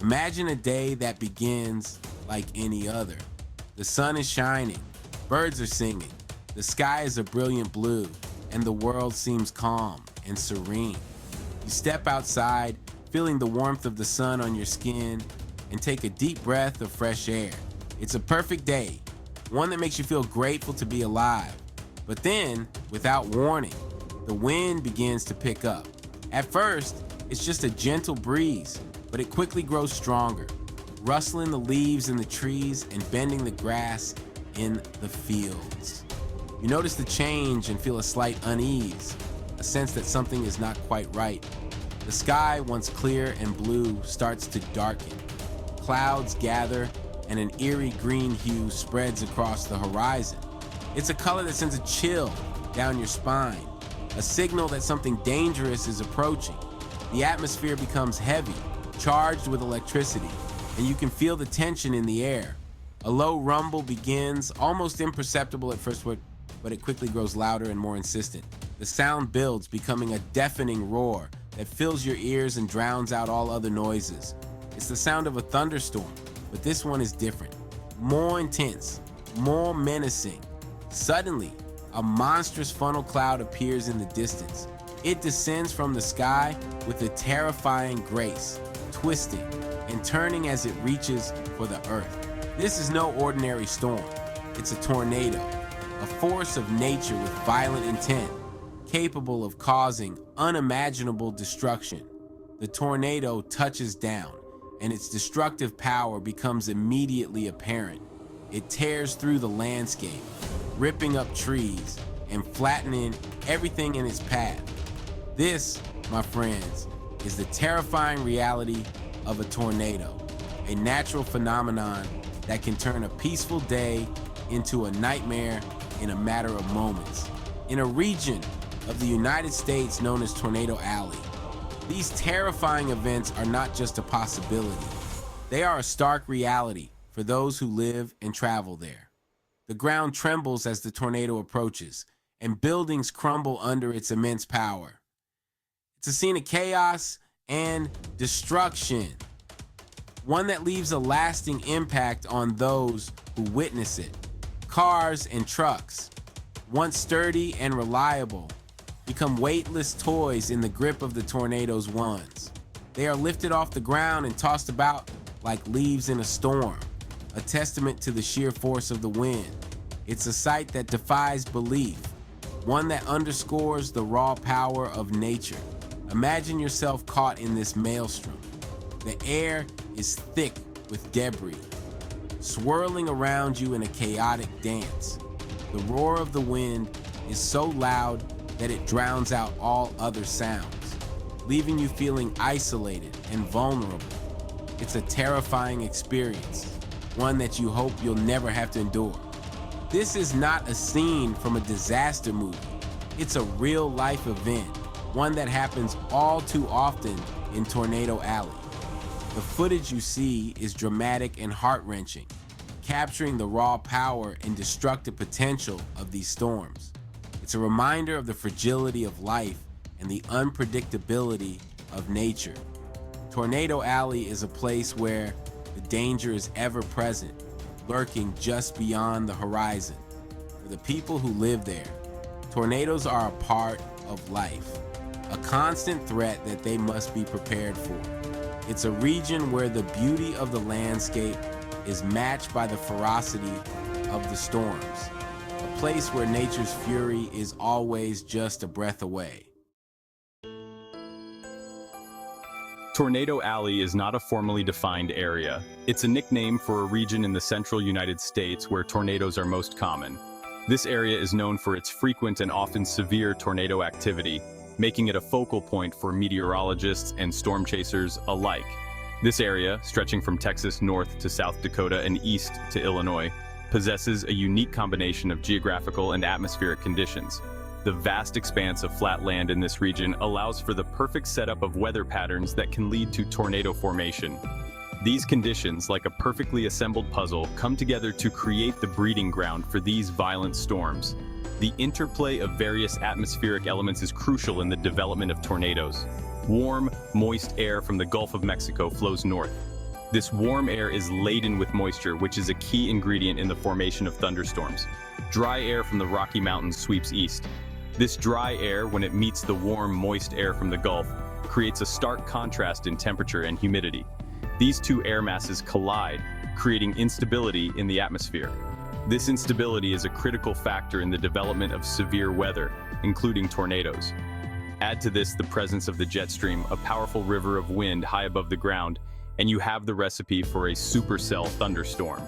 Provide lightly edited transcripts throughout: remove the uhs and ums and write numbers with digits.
Imagine a day that begins like any other. The sun is shining, birds are singing, the sky is a brilliant blue, and the world seems calm and serene. You step outside, feeling the warmth of the sun on your skin, and take a deep breath of fresh air. It's a perfect day, one that makes you feel grateful to be alive. But then, without warning, the wind begins to pick up. At first, it's just a gentle breeze, but it quickly grows stronger, rustling the leaves in the trees and bending the grass in the fields. You notice the change and feel a slight unease, a sense that something is not quite right. The sky, once clear and blue, starts to darken. Clouds gather and an eerie green hue spreads across the horizon. It's a color that sends a chill down your spine, a signal that something dangerous is approaching. The atmosphere becomes heavy, charged with electricity, and you can feel the tension in the air. A low rumble begins, almost imperceptible at first, but it quickly grows louder and more insistent. The sound builds, becoming a deafening roar that fills your ears and drowns out all other noises. It's the sound of a thunderstorm, but this one is different, more intense, more menacing. Suddenly, a monstrous funnel cloud appears in the distance. It descends from the sky with a terrifying grace, twisting and turning as it reaches for the earth. This is no ordinary storm. It's a tornado, a force of nature with violent intent, capable of causing unimaginable destruction. The tornado touches down, and its destructive power becomes immediately apparent. It tears through the landscape, ripping up trees and flattening everything in its path. This, my friends, is the terrifying reality of a tornado, a natural phenomenon that can turn a peaceful day into a nightmare in a matter of moments. In a region of the United States known as Tornado Alley, these terrifying events are not just a possibility. They are a stark reality for those who live and travel there. The ground trembles as the tornado approaches, and buildings crumble under its immense power. It's a scene of chaos and destruction, one that leaves a lasting impact on those who witness it. Cars and trucks, once sturdy and reliable, become weightless toys in the grip of the tornado's winds. They are lifted off the ground and tossed about like leaves in a storm, a testament to the sheer force of the wind. It's a sight that defies belief, one that underscores the raw power of nature. Imagine yourself caught in this maelstrom. The air is thick with debris, swirling around you in a chaotic dance. The roar of the wind is so loud that it drowns out all other sounds, leaving you feeling isolated and vulnerable. It's a terrifying experience, one that you hope you'll never have to endure. This is not a scene from a disaster movie. It's a real-life event, one that happens all too often in Tornado Alley. The footage you see is dramatic and heart-wrenching, capturing the raw power and destructive potential of these storms. It's a reminder of the fragility of life and the unpredictability of nature. Tornado Alley is a place where the danger is ever present, lurking just beyond the horizon. For the people who live there, tornadoes are a part of life, a constant threat that they must be prepared for. It's a region where the beauty of the landscape is matched by the ferocity of the storms, a place where nature's fury is always just a breath away. Tornado Alley is not a formally defined area. It's a nickname for a region in the central United States where tornadoes are most common. This area is known for its frequent and often severe tornado activity, making it a focal point for meteorologists and storm chasers alike. This area, stretching from Texas north to South Dakota and east to Illinois, possesses a unique combination of geographical and atmospheric conditions. The vast expanse of flat land in this region allows for the perfect setup of weather patterns that can lead to tornado formation. These conditions, like a perfectly assembled puzzle, come together to create the breeding ground for these violent storms. The interplay of various atmospheric elements is crucial in the development of tornadoes. Warm, moist air from the Gulf of Mexico flows north, This warm air is laden with moisture, which is a key ingredient in the formation of thunderstorms. Dry air from the Rocky Mountains sweeps east. This dry air, when it meets the warm, moist air from the Gulf, creates a stark contrast in temperature and humidity. These two air masses collide, creating instability in the atmosphere. This instability is a critical factor in the development of severe weather, including tornadoes. Add to this the presence of the jet stream, a powerful river of wind high above the ground, and you have the recipe for a supercell thunderstorm.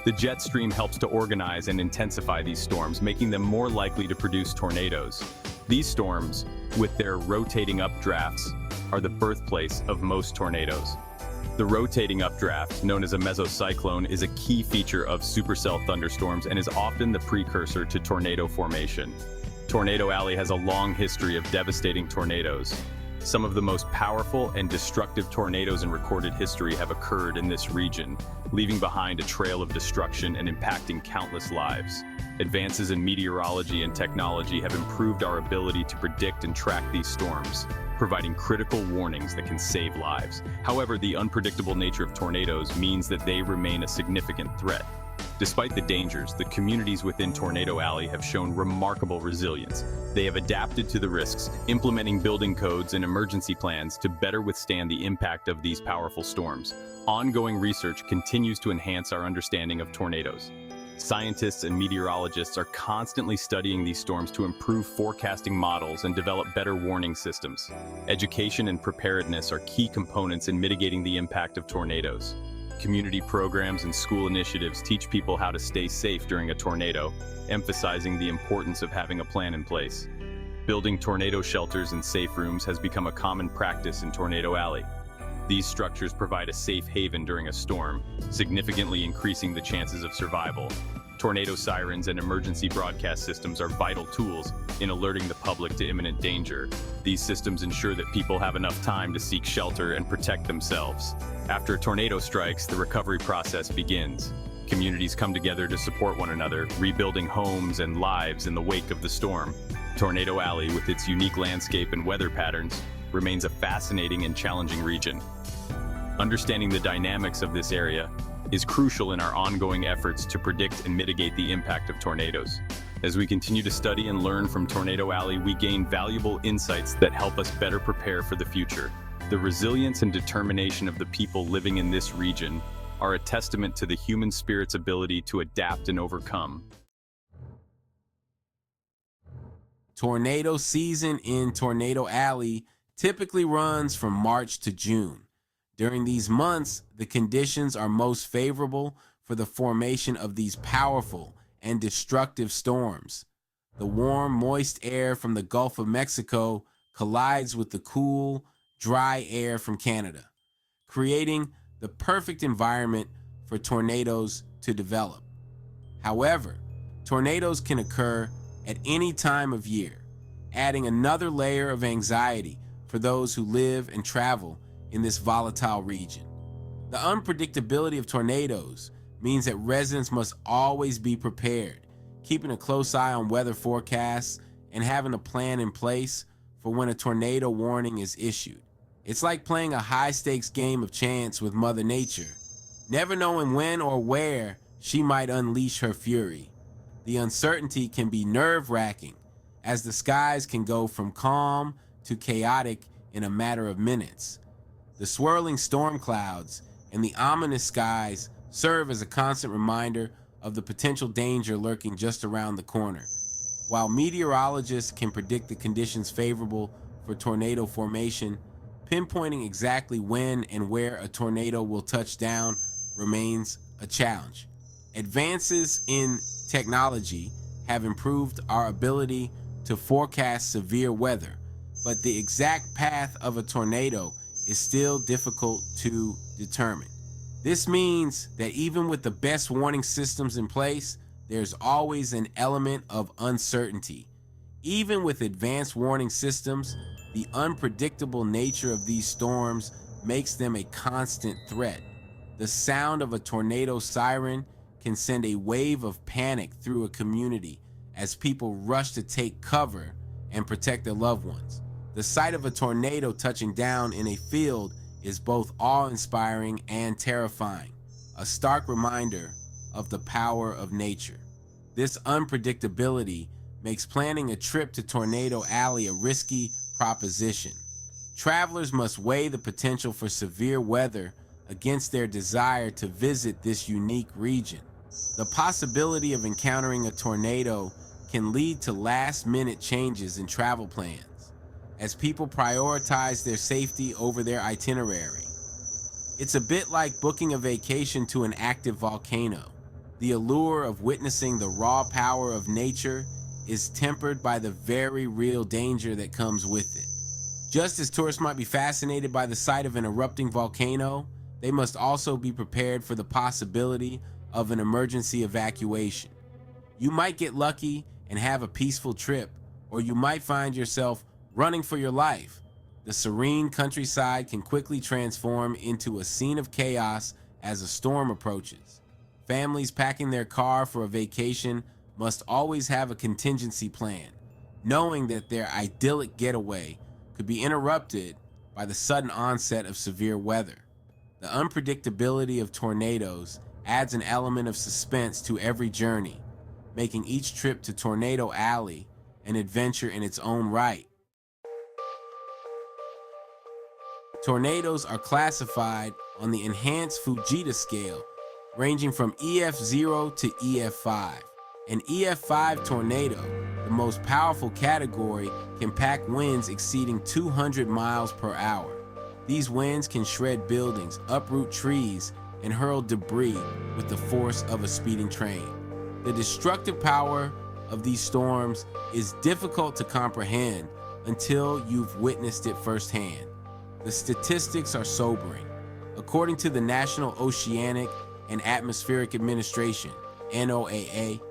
The jet stream helps to organize and intensify these storms, making them more likely to produce tornadoes. These storms, with their rotating updrafts, are the birthplace of most tornadoes. The rotating updraft, known as a mesocyclone, is a key feature of supercell thunderstorms and is often the precursor to tornado formation. Tornado Alley has a long history of devastating tornadoes. Some of the most powerful and destructive tornadoes in recorded history have occurred in this region, leaving behind a trail of destruction and impacting countless lives. Advances in meteorology and technology have improved our ability to predict and track these storms, providing critical warnings that can save lives. However, the unpredictable nature of tornadoes means that they remain a significant threat. Despite the dangers, the communities within Tornado Alley have shown remarkable resilience. They have adapted to the risks, implementing building codes and emergency plans to better withstand the impact of these powerful storms. Ongoing research continues to enhance our understanding of tornadoes. Scientists and meteorologists are constantly studying these storms to improve forecasting models and develop better warning systems. Education and preparedness are key components in mitigating the impact of tornadoes. Community programs and school initiatives teach people how to stay safe during a tornado, emphasizing the importance of having a plan in place. Building tornado shelters and safe rooms has become a common practice in Tornado Alley. These structures provide a safe haven during a storm, significantly increasing the chances of survival. Tornado sirens and emergency broadcast systems are vital tools in alerting the public to imminent danger. These systems ensure that people have enough time to seek shelter and protect themselves. After a tornado strikes, the recovery process begins. Communities come together to support one another, rebuilding homes and lives in the wake of the storm. Tornado Alley, with its unique landscape and weather patterns, remains a fascinating and challenging region. Understanding the dynamics of this area is crucial in our ongoing efforts to predict and mitigate the impact of tornadoes. As we continue to study and learn from Tornado Alley, we gain valuable insights that help us better prepare for the future. The resilience and determination of the people living in this region are a testament to the human spirit's ability to adapt and overcome. Tornado season in Tornado Alley typically runs from March to June. During these months, the conditions are most favorable for the formation of these powerful and destructive storms. The warm, moist air from the Gulf of Mexico collides with the cool, dry air from Canada, creating the perfect environment for tornadoes to develop. However, tornadoes can occur at any time of year, adding another layer of anxiety for those who live and travel in this volatile region. The unpredictability of tornadoes means that residents must always be prepared, keeping a close eye on weather forecasts and having a plan in place for when a tornado warning is issued. It's like playing a high-stakes game of chance with Mother Nature, never knowing when or where she might unleash her fury. The uncertainty can be nerve-wracking, as the skies can go from calm to chaotic in a matter of minutes. The swirling storm clouds and the ominous skies serve as a constant reminder of the potential danger lurking just around the corner. While meteorologists can predict the conditions favorable for tornado formation, pinpointing exactly when and where a tornado will touch down remains a challenge. Advances in technology have improved our ability to forecast severe weather, but the exact path of a tornado is still difficult to determine. This means that even with the best warning systems in place, there's always an element of uncertainty. Even with advanced warning systems, the unpredictable nature of these storms makes them a constant threat. The sound of a tornado siren can send a wave of panic through a community as people rush to take cover and protect their loved ones. The sight of a tornado touching down in a field is both awe-inspiring and terrifying, a stark reminder of the power of nature. This unpredictability makes planning a trip to Tornado Alley a risky proposition. Travelers must weigh the potential for severe weather against their desire to visit this unique region. The possibility of encountering a tornado can lead to last-minute changes in travel plans, as people prioritize their safety over their itinerary. It's a bit like booking a vacation to an active volcano. The allure of witnessing the raw power of nature is tempered by the very real danger that comes with it. Just as tourists might be fascinated by the sight of an erupting volcano, they must also be prepared for the possibility of an emergency evacuation. You might get lucky and have a peaceful trip, or you might find yourself running for your life. The serene countryside can quickly transform into a scene of chaos as a storm approaches. Families packing their car for a vacation must always have a contingency plan, knowing that their idyllic getaway could be interrupted by the sudden onset of severe weather. The unpredictability of tornadoes adds an element of suspense to every journey, making each trip to Tornado Alley an adventure in its own right. Tornadoes are classified on the Enhanced Fujita scale, ranging from EF0 to EF5. An EF5 tornado, the most powerful category, can pack winds exceeding 200 miles per hour. These winds can shred buildings, uproot trees, and hurl debris with the force of a speeding train. The destructive power of these storms is difficult to comprehend until you've witnessed it firsthand. The statistics are sobering. According to the National Oceanic and Atmospheric Administration, NOAA,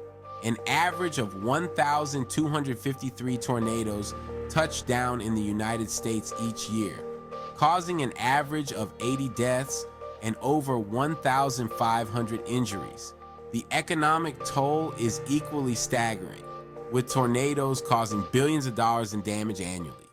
an average of 1,253 tornadoes touch down in the United States each year, causing an average of 80 deaths and over 1,500 injuries. The economic toll is equally staggering, with tornadoes causing billions of dollars in damage annually.